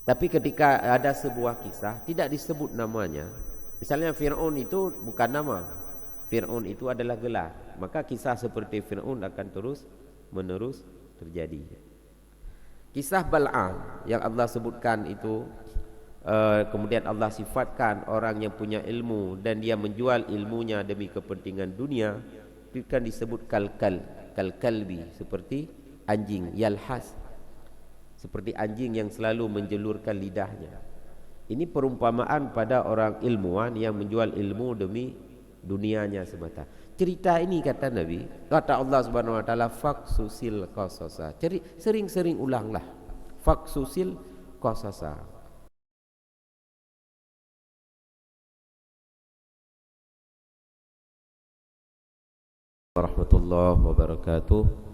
Tapi ketika ada sebuah kisah tidak disebut namanya, misalnya Fir'aun itu bukan nama, Fir'aun itu adalah gelar, maka kisah seperti Fir'aun akan terus menerus terjadi. Kisah Bal'am yang Allah sebutkan itu, kemudian Allah sifatkan orang yang punya ilmu dan dia menjual ilmunya demi kepentingan dunia, itu kan disebut kalbi, seperti anjing, yalhas, seperti anjing yang selalu menjelurkan lidahnya. Ini perumpamaan pada orang ilmuwan yang menjual ilmu demi dunianya semata. Cerita ini kata Nabi, kata Allah Subhanahu wa taala, faqsusil qasasa. Sering-sering ulanglah. Faqsusil qasasa. Warahmatullahi wabarakatuh.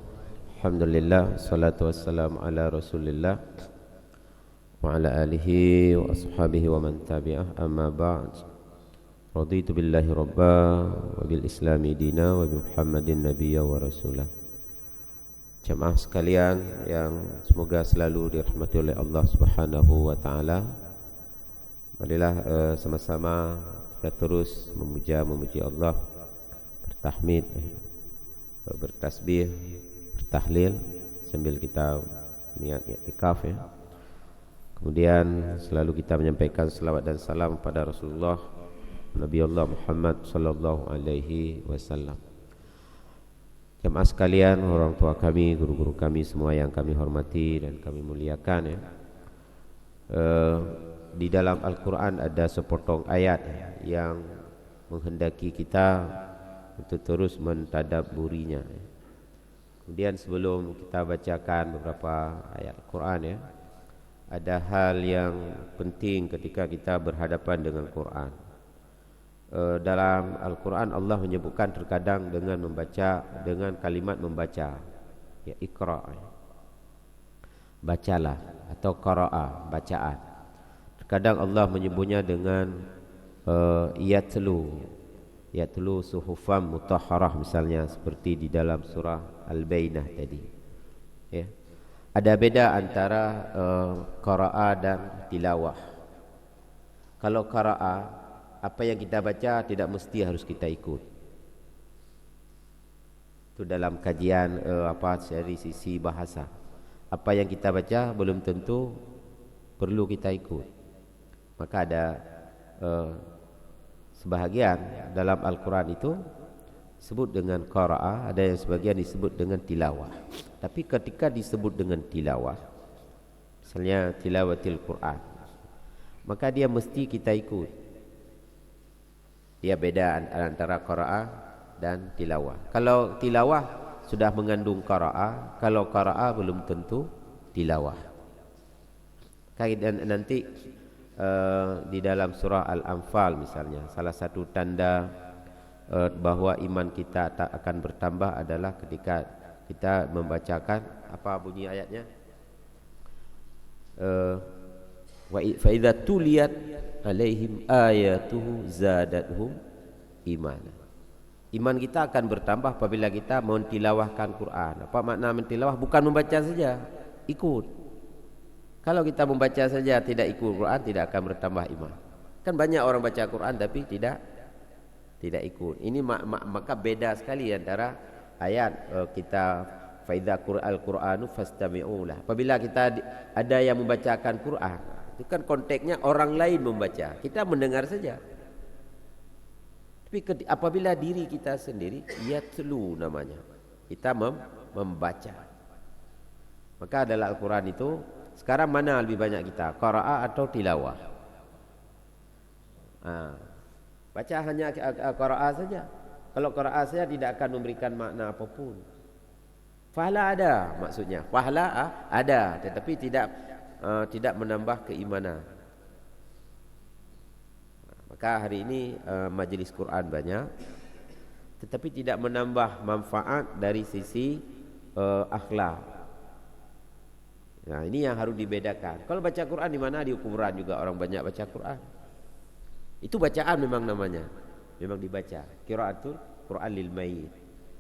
Alhamdulillah, salatu wassalamu ala Rasulillah wa ala alihi wa ashabihi wa man tabi'ah, amma ba'd. Raditu billahi rabba wa bil islami dina wa bi Muhammadin nabiyya wa rasulah. Jamaah sekalian yang semoga selalu dirahmati oleh Allah Subhanahu wa taala, marilah sama-sama kita terus memuji Allah, bertahmid, bertasbih, bertahlil sambil kita niat i'tikaf ya. Kemudian selalu kita menyampaikan selawat dan salam kepada Rasulullah Nabi Allah Muhammad sallallahu alaihi wasallam. Jemaah sekalian, orang tua kami, guru-guru kami semua yang kami hormati dan kami muliakan ya. Di dalam Al-Quran ada sepotong ayat yang menghendaki kita untuk terus mentadabburinya. Kemudian sebelum kita bacakan beberapa ayat Al-Quran ya, ada hal yang penting ketika kita berhadapan dengan Quran. Dalam Al-Quran Allah menyebutkan terkadang dengan membaca, dengan kalimat membaca, ya iqra, bacalah, atau qara'a, bacaan. Terkadang Allah menyebutnya dengan yatlu suhufam mutahharah, misalnya seperti di dalam surah Al-Bainah tadi ya. Ada beda antara qara'a dan tilawah. Kalau qara'a, apa yang kita baca tidak mesti harus kita ikut. Itu dalam kajian dari sisi bahasa. Apa yang kita baca belum tentu perlu kita ikut. Maka ada sebahagian dalam Al-Quran itu disebut dengan qara'a, ada yang sebagian disebut dengan tilawah. Tapi ketika disebut dengan tilawah, misalnya tilawatil Quran, maka dia mesti kita ikut. Dia beda antara qara'a dan tilawah. Kalau tilawah sudah mengandung qara'a, kalau qara'a belum tentu tilawah. Dan nanti di dalam surah Al-Anfal misalnya, salah satu tanda bahwa iman kita tak akan bertambah adalah ketika kita membacakan, apa bunyi ayatnya? Wa idza tuliyat alaihim ayatuhu zadatuhum imana. Iman kita akan bertambah apabila kita mentilawahkan Quran. Apa makna mentilawah? Bukan membaca saja, ikut. Kalau kita membaca saja tidak ikut Quran, tidak akan bertambah iman. Kan banyak orang baca Quran tapi tidak ikut. Ini maka beda sekali antara ayat kita fa idza qura'al Qur'anu fastami'u lah. Apabila kita ada yang membacakan Quran, itu kan konteksnya orang lain membaca, kita mendengar saja. Tapi apabila diri kita sendiri, yatlu namanya, kita membaca. Maka adalah Al-Quran itu, sekarang mana lebih banyak kita, qara'a atau tilawah? Baca hanya qara'a saja. Kalau qara'a saja tidak akan memberikan makna apapun. Fahla ada maksudnya, fahla ada, tetapi tidak menambah keimanan. Maka hari ini majlis Quran banyak, tetapi tidak menambah manfaat dari sisi akhlak. Nah, ini yang harus dibedakan. Kalau baca Quran di mana? Di kuburan juga orang banyak baca Quran. Itu bacaan memang namanya, memang dibaca. Qiraatul Quran lil mayyit.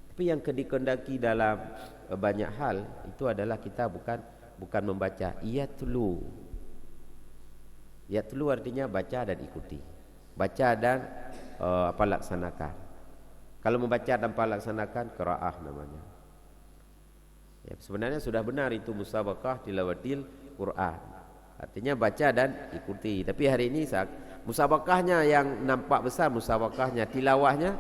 Tapi yang dikehendaki dalam banyak hal itu adalah kita bukan membaca, yatlu. Yatlu artinya baca dan ikuti. Baca dan laksanakan. Kalau membaca tanpa laksanakan, qiraah namanya. Ya, sebenarnya sudah benar itu musabaqah tilawatil Quran. Artinya baca dan ikuti. Tapi hari ini musabaqahnya yang nampak besar, musabaqahnya, tilawahnya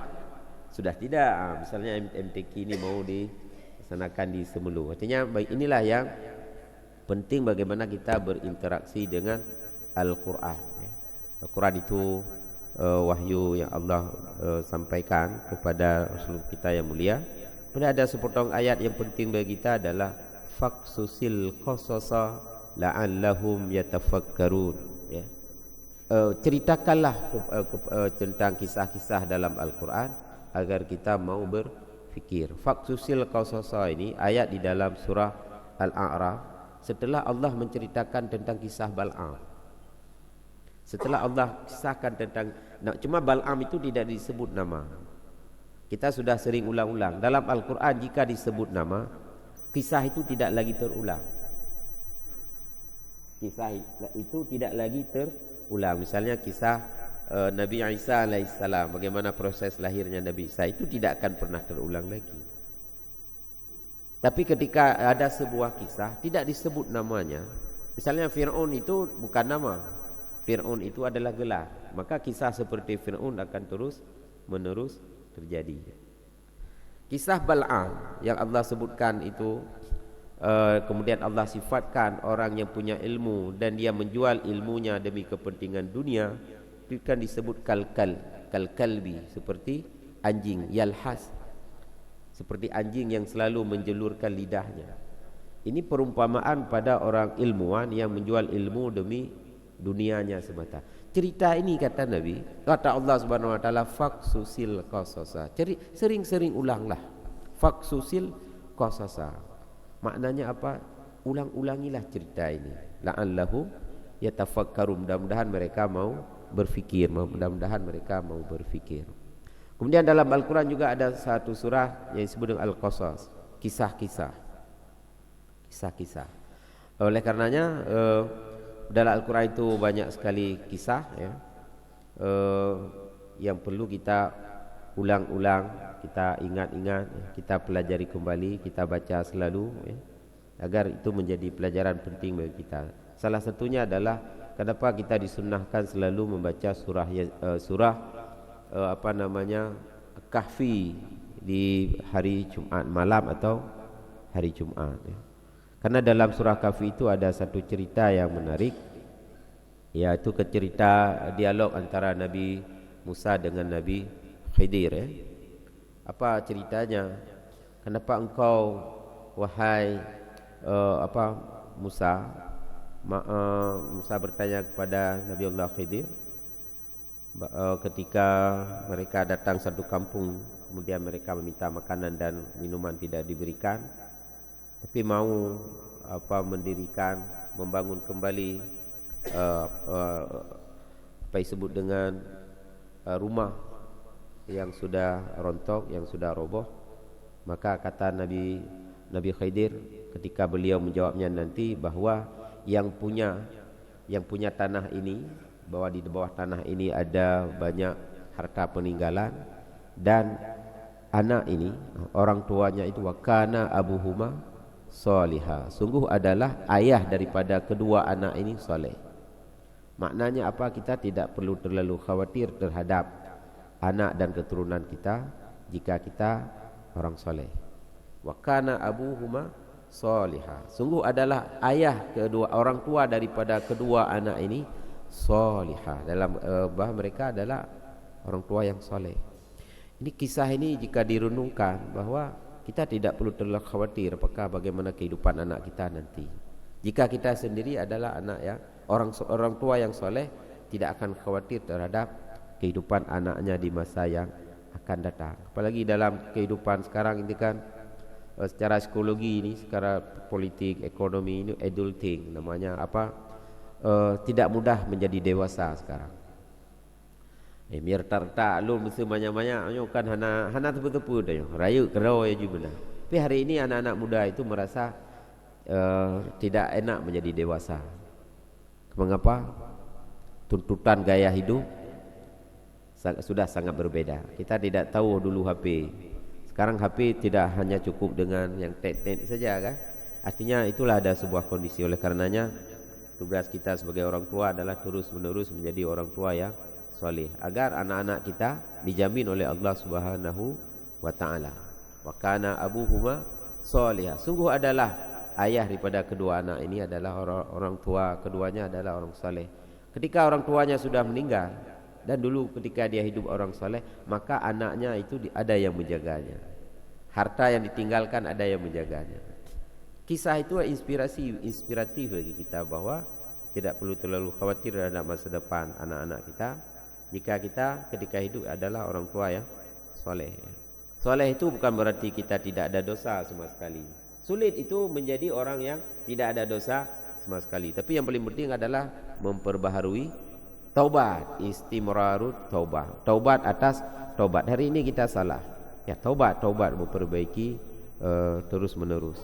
sudah tidak. Misalnya MTQ ini mau dilaksanakan di Semelu. Artinya inilah yang penting, bagaimana kita berinteraksi dengan Al-Quran. Al-Quran itu wahyu yang Allah sampaikan kepada Rasul kita yang mulia. Kemudian ada sepotong ayat yang penting bagi kita adalah faqsusil qasasa la'allahum yatafakkarun, ya. Ceritakanlah tentang kisah-kisah dalam Al-Quran agar kita mau berfikir. Faqsusil qasasa ini ayat di dalam surah Al-A'raf setelah Allah menceritakan tentang kisah Bal'am. Setelah Allah kisahkan tentang, cuma Bal'am itu tidak disebut nama. Kita sudah sering ulang-ulang dalam Al-Quran, jika disebut nama, kisah itu tidak lagi terulang. Kisah itu tidak lagi terulang. Misalnya kisah Nabi Isa alaihissalam, bagaimana proses lahirnya Nabi Isa, itu tidak akan pernah terulang lagi. Tapi ketika ada sebuah kisah tidak disebut namanya, misalnya Fir'aun itu bukan nama, Fir'aun itu adalah gelar, maka kisah seperti Fir'aun akan terus menerus terjadi. Kisah Bal'am yang Allah sebutkan itu, kemudian Allah sifatkan orang yang punya ilmu dan dia menjual ilmunya demi kepentingan dunia, itu kan disebut kalbi, seperti anjing, yalhas, seperti anjing yang selalu menjelurkan lidahnya. Ini perumpamaan pada orang ilmuwan yang menjual ilmu demi dunianya semata. Cerita ini, kata Nabi, kata Allah Subhanahu wa taala, faqsusil qasasa. Sering-sering ulanglah. Faqsusil qasasa. Maknanya apa? Ulang-ulangilah cerita ini. La'allahum yatafakkarun. Mudah-mudahan mereka mau berfikir, mudah-mudahan mereka mau berfikir. Kemudian dalam Al-Quran juga ada satu surah yang disebut dengan Al-Qasas, kisah-kisah. Kisah-kisah. Oleh karenanya dalam Al-Quran itu banyak sekali kisah, ya, yang perlu kita ulang-ulang, kita ingat-ingat, kita pelajari kembali, kita baca selalu, ya, agar itu menjadi pelajaran penting bagi kita. Salah satunya adalah kenapa kita disunnahkan selalu membaca surah Kahfi di hari Jumat malam atau hari Jumat, ya. Karena dalam surah Kahfi itu ada satu cerita yang menarik, yaitu cerita dialog antara Nabi Musa dengan Nabi Khidir, ya. Apa ceritanya? Kenapa engkau, wahai Musa, Musa bertanya kepada Nabi Allah Khidir, ketika mereka datang satu kampung, kemudian mereka meminta makanan dan minuman tidak diberikan, tapi mau membangun kembali apa disebut dengan rumah yang sudah rontok, yang sudah roboh. Maka kata Nabi Khidir ketika beliau menjawabnya nanti, bahwa yang punya tanah ini, bahwa di bawah tanah ini ada banyak harta peninggalan, dan anak ini, orang tuanya itu, wakana abuhuma salihah, sungguh adalah ayah daripada kedua anak ini soleh. Maknanya apa? Kita tidak perlu terlalu khawatir terhadap anak dan keturunan kita jika kita orang soleh. Wakana abuhuma salihah, sungguh adalah ayah kedua, orang tua daripada kedua anak ini salihah, dalam bahwa mereka adalah orang tua yang soleh. Ini kisah ini jika direnungkan, bahwa kita tidak perlu terlalu khawatir bagaimana kehidupan anak kita nanti. Jika kita sendiri adalah anak yang orang tua yang soleh, tidak akan khawatir terhadap kehidupan anaknya di masa yang akan datang. Apalagi dalam kehidupan sekarang ini kan, secara psikologi ini, secara politik, ekonomi ini adulting namanya, tidak mudah menjadi dewasa sekarang. Biar tak lu mesti banyak-banyak kan hana tepu-tepu dah rayu kerau ya juga. Tapi hari ini anak-anak muda itu merasa tidak enak menjadi dewasa. Mengapa? tuntutan gaya hidup sudah sangat berbeda. Kita tidak tahu dulu HP. Sekarang HP tidak hanya cukup dengan yang tek-tek saja kan. Artinya itulah ada sebuah kondisi. Oleh karenanya tugas kita sebagai orang tua adalah terus menerus menjadi orang tua yang soleh, agar anak-anak kita dijamin oleh Allah Subhanahu wa taala. Wa kana abuhuma solihah. Sungguh adalah ayah daripada kedua anak ini adalah orang tua keduanya adalah orang soleh. Ketika orang tuanya sudah meninggal, dan dulu ketika dia hidup orang soleh, maka anaknya itu ada yang menjaganya. Harta yang ditinggalkan ada yang menjaganya. Kisah itu inspiratif bagi kita bahwa tidak perlu terlalu khawatir terhadap masa depan anak-anak kita jika kita ketika hidup adalah orang tua yang soleh. Soleh itu bukan berarti kita tidak ada dosa sama sekali. Sulit itu menjadi orang yang tidak ada dosa sama sekali. Tapi yang paling penting adalah memperbaharui taubat, istimrarut taubat. Taubat atas taubat. Hari ini kita salah. Ya, taubat memperbaiki terus menerus.